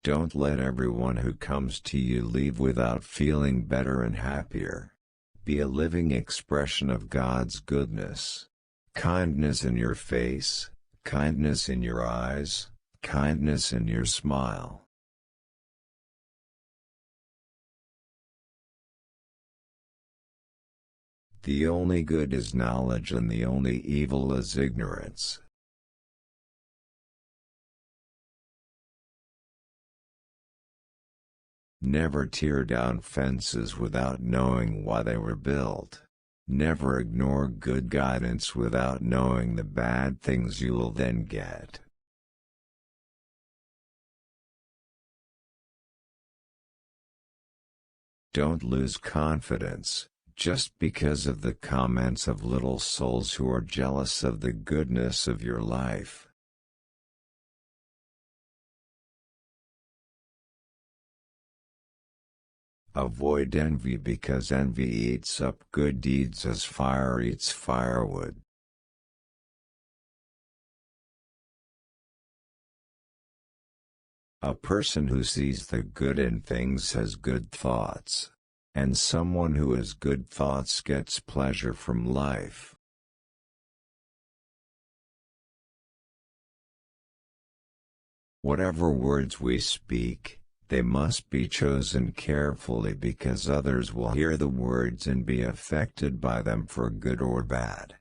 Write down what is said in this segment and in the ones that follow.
Don't let everyone who comes to you leave without feeling better and happier. Be a living expression of God's goodness. Kindness in your face, kindness in your eyes, kindness in your smile. The only good is knowledge and the only evil is ignorance. Never tear down fences without knowing why they were built. Never ignore good guidance without knowing the bad things you will then get. Don't lose confidence, just because of the comments of little souls who are jealous of the goodness of your life. Avoid envy because envy eats up good deeds as fire eats firewood. A person who sees the good in things has good thoughts. And someone who has good thoughts gets pleasure from life. Whatever words we speak, they must be chosen carefully because others will hear the words and be affected by them for good or bad.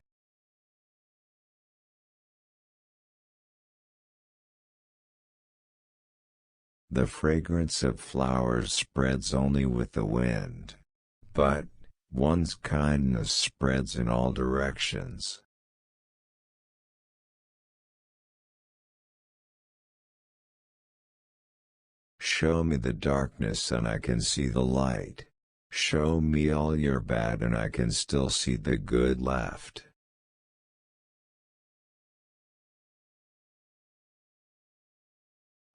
The fragrance of flowers spreads only with the wind. But, one's kindness spreads in all directions. Show me the darkness and I can see the light. Show me all your bad and I can still see the good left.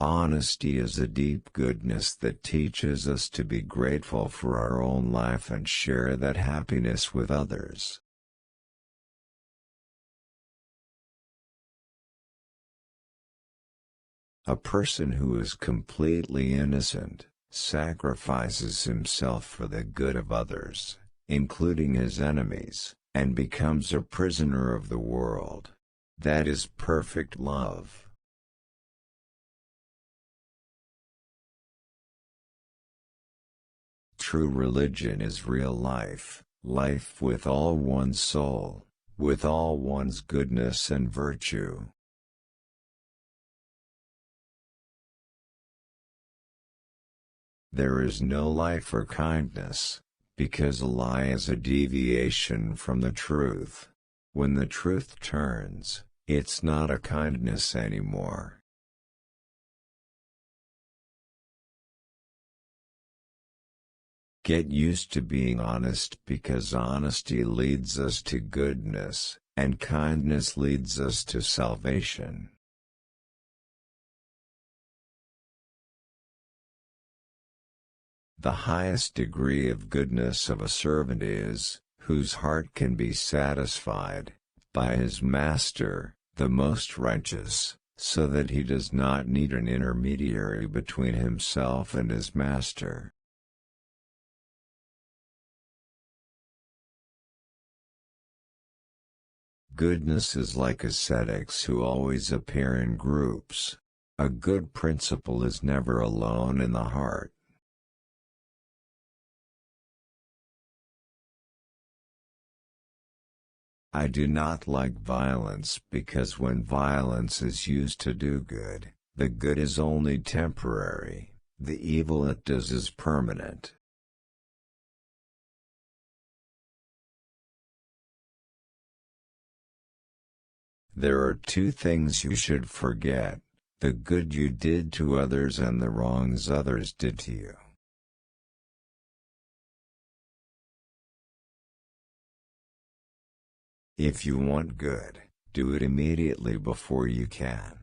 Honesty is a deep goodness that teaches us to be grateful for our own life and share that happiness with others. A person who is completely innocent sacrifices himself for the good of others, including his enemies, and becomes a prisoner of the world. That is perfect love. True religion is real life, life with all one's soul, with all one's goodness and virtue. There is no life for kindness, because a lie is a deviation from the truth. When the truth turns, it's not a kindness anymore. Get used to being honest because honesty leads us to goodness, and kindness leads us to salvation. The highest degree of goodness of a servant is, whose heart can be satisfied by his master, the most righteous, so that he does not need an intermediary between himself and his master. Goodness is like ascetics who always appear in groups. A good principle is never alone in the heart. I do not like violence because when violence is used to do good, the good is only temporary, the evil it does is permanent. There are two things you should forget: the good you did to others and the wrongs others did to you. If you want good, do it immediately before you can.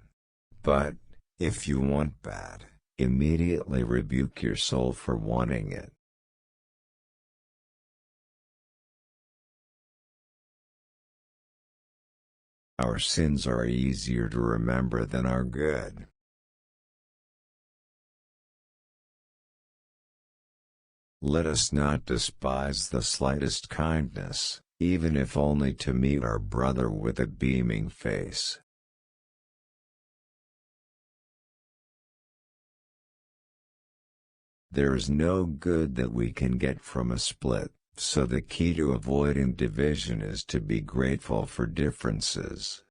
But, if you want bad, immediately rebuke your soul for wanting it. Our sins are easier to remember than our good. Let us not despise the slightest kindness, even if only to meet our brother with a beaming face. There is no good that we can get from a split, so the key to avoiding division is to be grateful for differences.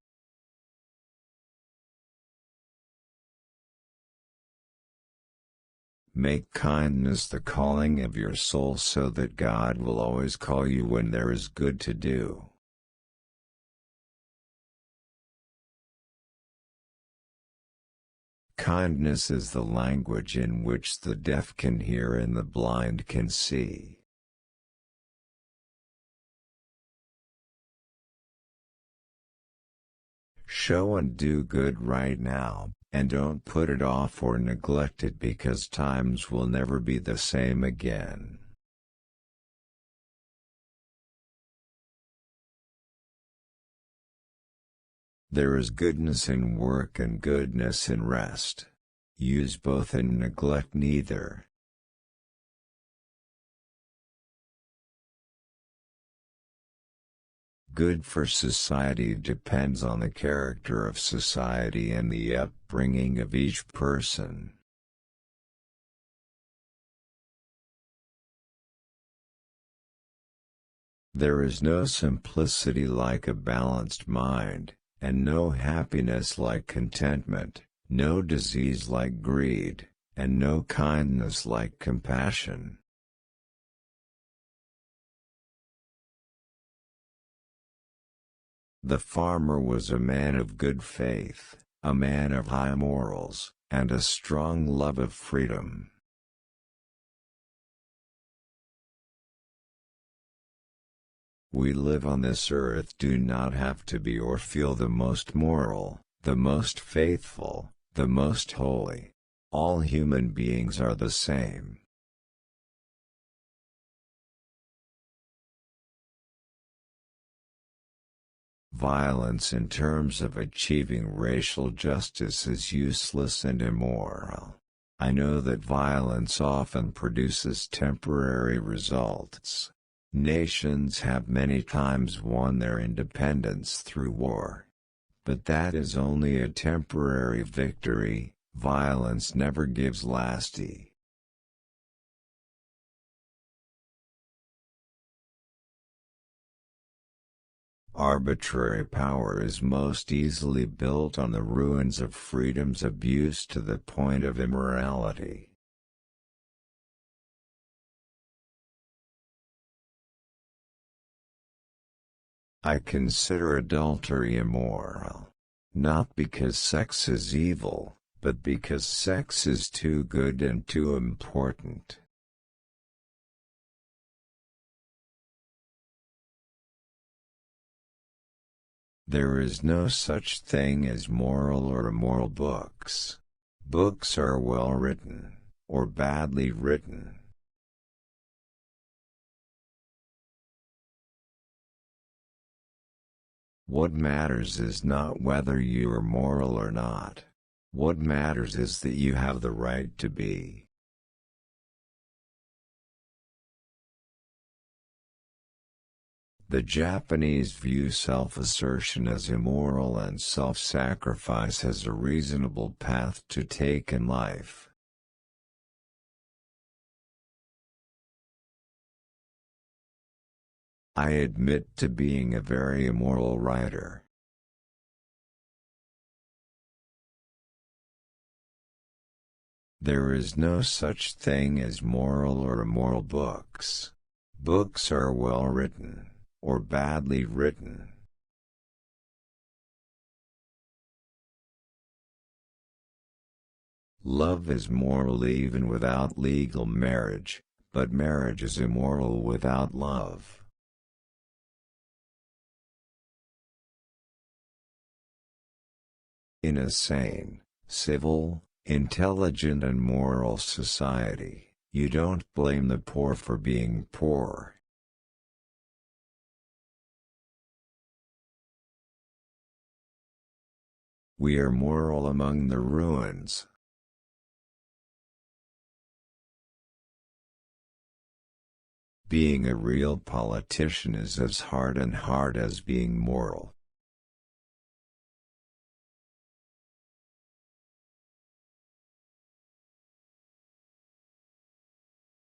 Make kindness the calling of your soul so that God will always call you when there is good to do. Kindness is the language in which the deaf can hear and the blind can see. Show and do good right now, and don't put it off or neglect it because times will never be the same again. There is goodness in work and goodness in rest. Use both and neglect neither. Good for society depends on the character of society and the upbringing of each person. There is no simplicity like a balanced mind, and no happiness like contentment, no disease like greed, and no kindness like compassion. The farmer was a man of good faith, a man of high morals, and a strong love of freedom. We live on this earth do not have to be or feel the most moral, the most faithful, the most holy. All human beings are the same. Violence in terms of achieving racial justice is useless and immoral. I know that violence often produces temporary results. Nations have many times won their independence through war. But that is only a temporary victory. Violence never gives lasting. Arbitrary power is most easily built on the ruins of freedom's abuse to the point of immorality. I consider adultery immoral. Not because sex is evil, but because sex is too good and too important. There is no such thing as moral or immoral books. Books are well written, or badly written. What matters is not whether you are moral or not. What matters is that you have the right to be. The Japanese view self-assertion as immoral and self-sacrifice as a reasonable path to take in life. I admit to being a very immoral writer. There is no such thing as moral or immoral books. Books are well written, or badly written. Love is moral even without legal marriage, but marriage is immoral without love. In a sane, civil, intelligent and moral society, you don't blame the poor for being poor. We are moral among the ruins. Being a real politician is as hard as being moral.